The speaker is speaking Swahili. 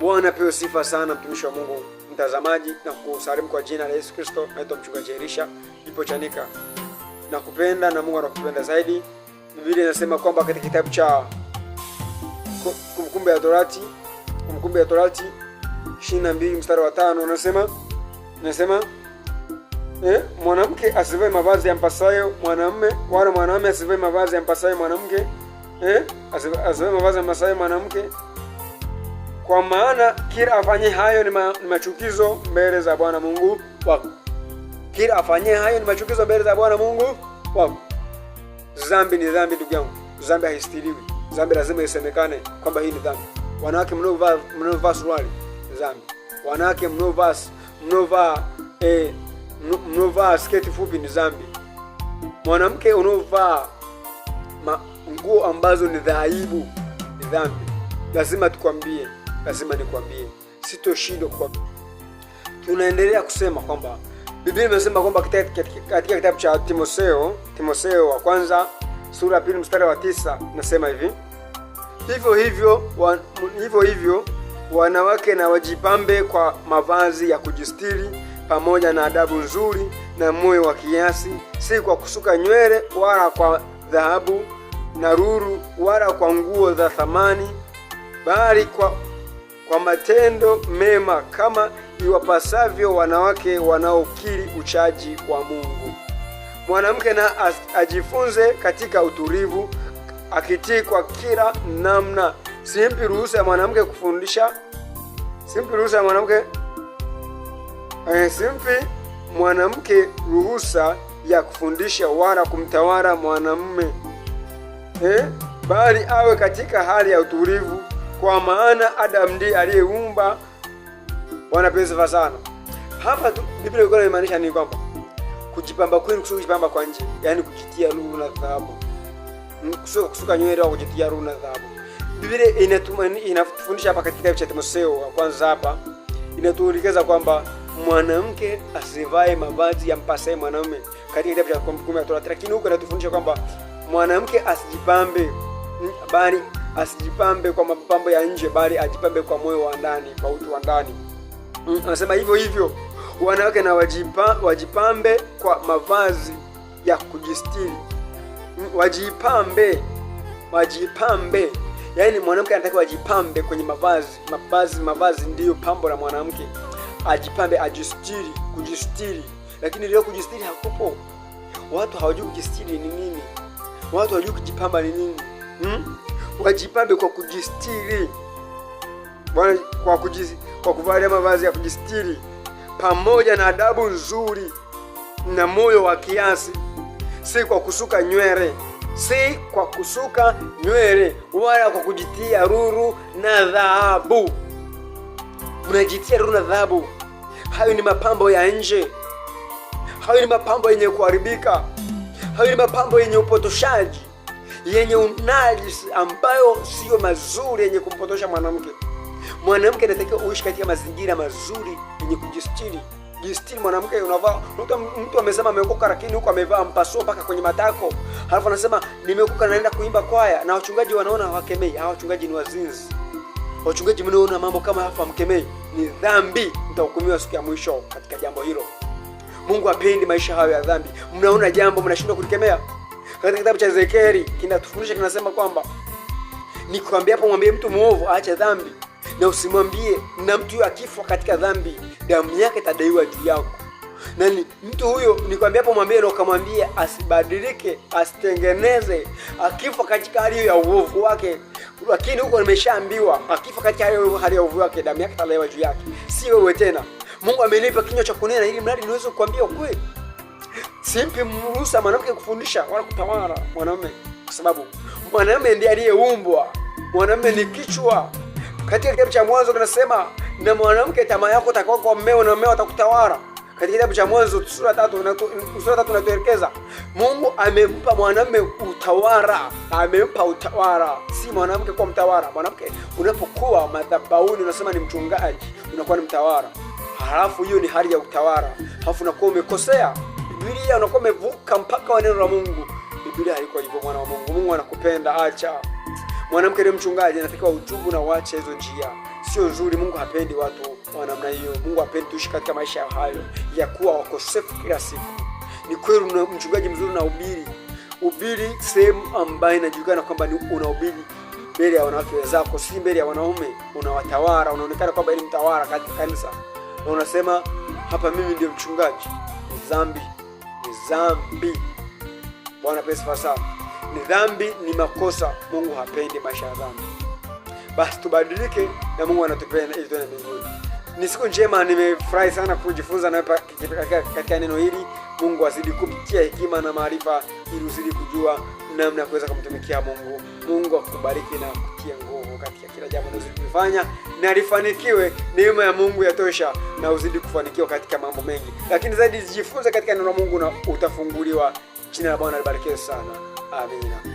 Bwana pewe sifa sana, mtumishi wa Mungu, mtazamaji, na kusalimu kwa jina la Yesu Kristo. Naitwa mchungaji Elisha, ipo Chanika. Nakupenda na Mungu anakupenda zaidi. Biblia inasema kwamba katika kitabu cha Kumbukumbu ya Torati 22 mstari wa 5 unasema mwanamke asivae mavazi yampasayo mwanamume, wala mwanamume asivae mavazi yampasayo mwanamke. Asivae mavazi yampasayo mwanamke, kwa maana kila afanye hayo ni machukizo mbele za Bwana Mungu wako. Kila afanye hayo ni machukizo mbele za Bwana Mungu wako. Dhambi ni dhambi, ndugu yangu. Dhambi haistiriwi. Dhambi lazima isemekane kwamba hii ni dhambi. Wanawake mnaovaa suruali ni dhambi. Wanawake mnaovaa sketi fupi ni dhambi. Mwanamke unaovaa nguo ambazo ni dhaibu ni dhambi. Lazima nikwambie. Sitoshindwa kwa. Tunaendelea kusema kwamba Biblia imesema kwamba katika kitabu cha Timotheo wa kwanza sura ya 2 mstari wa 9 nasema hivi: Hivyo hivyo wanawake na wajipambe kwa mavazi ya kujistiri pamoja na adabu nzuri na moyo wa kiasi, si kwa kusuka nywele wala kwa dhahabu na ruru wala kwa nguo za thamani, bali kwa matendo mema, kama iwapasavyo wanawake wanaokiri uchaji wa Mungu. Mwanamke na ajifunze katika utulivu, akitii kwa kila namna. Simpi ruhusa ya mwanamke kufundisha. Simpi mwanamke ruhusa ya kufundisha wala kumtawala mwanamume, bali awe katika hali ya utulivu, kwa maana Adam ndiye aliyeumba. Bwana pesa sana. Hapa Biblia inamaanisha ni kwamba kujipamba kwenu sio kujipamba kwa nje, yani kujitia lulu na dhahabu. Kusuka nywele au kujitia lulu na dhahabu. Biblia inatufundisha hapa katika kitabu cha Timotheo wa kwanza, hapa inatuelekeza kwamba mwanamke asivae mavazi yampasayo mwanamume katika kitabu cha Kumbukumbu ya Torati, lakini huko inatufundisha kwamba mwanamke asijipambe kwa mapambo ya nje, bali ajipambe kwa moyo wa ndani, kwa utu wa ndani. Anasema hivyo wanawake na wajipambe kwa mavazi ya kujistiri. Wajipambe. Yaani mwanamke anataka wajipambe kwenye mavazi ndiyo pambo la mwanamke. Ajipambe, ajistiri, kujistiri. Lakini leo kujistiri hakupo. Watu hawajui kujistiri ni nini. Watu hawajui kujipamba ni nini. Wajipambe kwa kujistiri. Bwana, kwa kuvalia mavazi ya kujistiri pamoja na adabu nzuri na moyo wa kiasi, si kwa kusuka nywele wala kwa kujitia ruru na dhahabu. Unajitia ruru na dhahabu, hayo ni mapambo ya nje. Hayo ni mapambo yenye kuharibika. Hayo ni mapambo yenye upotoshaji, yenye unajisi, ambayo sio mazuri, yenye kumpotosha mwanamke. Mwanamke anatakiwa uishi katika mazingira mazuri yenye kujistiri. Jistiri mwanamke, unavaa. Mtu amesema ameokoka, lakini huko amevaa mpaso mpaka kwenye matako. Halafu anasema nimeokoka, naenda kuimba kwaya, na wachungaji wanaona hawakemei. Hawa wachungaji ni wazinzi. Wachungaji mnaona mambo kama hapa hamkemei, ni dhambi. Mtahukumiwa siku ya mwisho katika jambo hilo. Mungu hapendi maisha hayo ya dhambi. Mnaona jambo mnashindwa kulikemea. Katika kitabu cha Ezekieli kinatufundisha, kinasema kwamba nikwambia hapo, mwambie mtu muovu aache dhambi, na usimwambie, na mtu huyo akifa katika dhambi, damu yake itadaiwa juu yako. Na mtu huyo nikwambia hapo, mwambie na ukamwambie asibadilike, asitengeneze, akifa katika hali ya uovu wake. Lakini huko nimeshaambiwa, akifa katika hali ya uovu wake, damu yake itadaiwa juu yake, si wewe tena. Mungu amenipa kinywa cha kunena ili mradi niweze kukuambia ukweli. Simpi ruhusa mwanamke kufundisha wala kutawala mwanamume, kwa sababu mwanamume ndiye aliyeumbwa. Mwanamume ni kichwa. Katika kitabu cha Mwanzo kinasema, na mwanamke tamaa yako itakuwa kwa mmeo na mmeo atakutawala. Katika kitabu cha Mwanzo sura 3 natuelekeza Mungu amempa mwanamume utawala. Si mwanamke kwa mtawala. Mwanamke unapokuwa madhabahuni unasema ni mchungaji, unakuwa ni mtawala. Halafu hiyo ni hali ya utawala. Halafu unakuwa umekosea. Biblia unakuwa umevuka mpaka wa neno la Mungu. Biblia haiko hivyo, mwana wa Mungu. Mungu anakupenda, acha. Mwanamke ni mchungaji, anatakiwa utubu na uache hizo njia. sio nzuri. Mungu hapendi watu wa namna hiyo. Mungu hapendi tuishi katika maisha hayo ya kuwa wakosefu kila siku. Ni kweli mchungaji mzuri na ubiri sehemu ambayo inajulikana kwamba unahubiri mbele ya wanawake wenzako, si mbele ya wanaume. Unawatawala, unaonekana kwamba ni mtawala katika kanisa, na unasema hapa mimi ndio mchungaji. Ni dhambi, ni dhambi. Bwana pesa sana. Ni dhambi, ni makosa. Mungu hapendi maisha ya dhambi. Basi tubadilike na Mungu anatupenda ili tuende mbinguni. Ni siku njema, nimefurahi sana kujifunza na katika neno hili. Mungu azidi kupitia hekima na maarifa ili uzidi kujua namna ya kuweza kumtumikia Mungu. Mungu akubariki na kutia nguvu katika kila jambo unazidi kufanya, na lifanikiwe. Neema ya Mungu yatosha, na uzidi kufanikiwa katika mambo mengi. Lakini zaidi jifunze katika neno la Mungu na utafunguliwa. Jina la Bwana libarikiwe sana. Amina.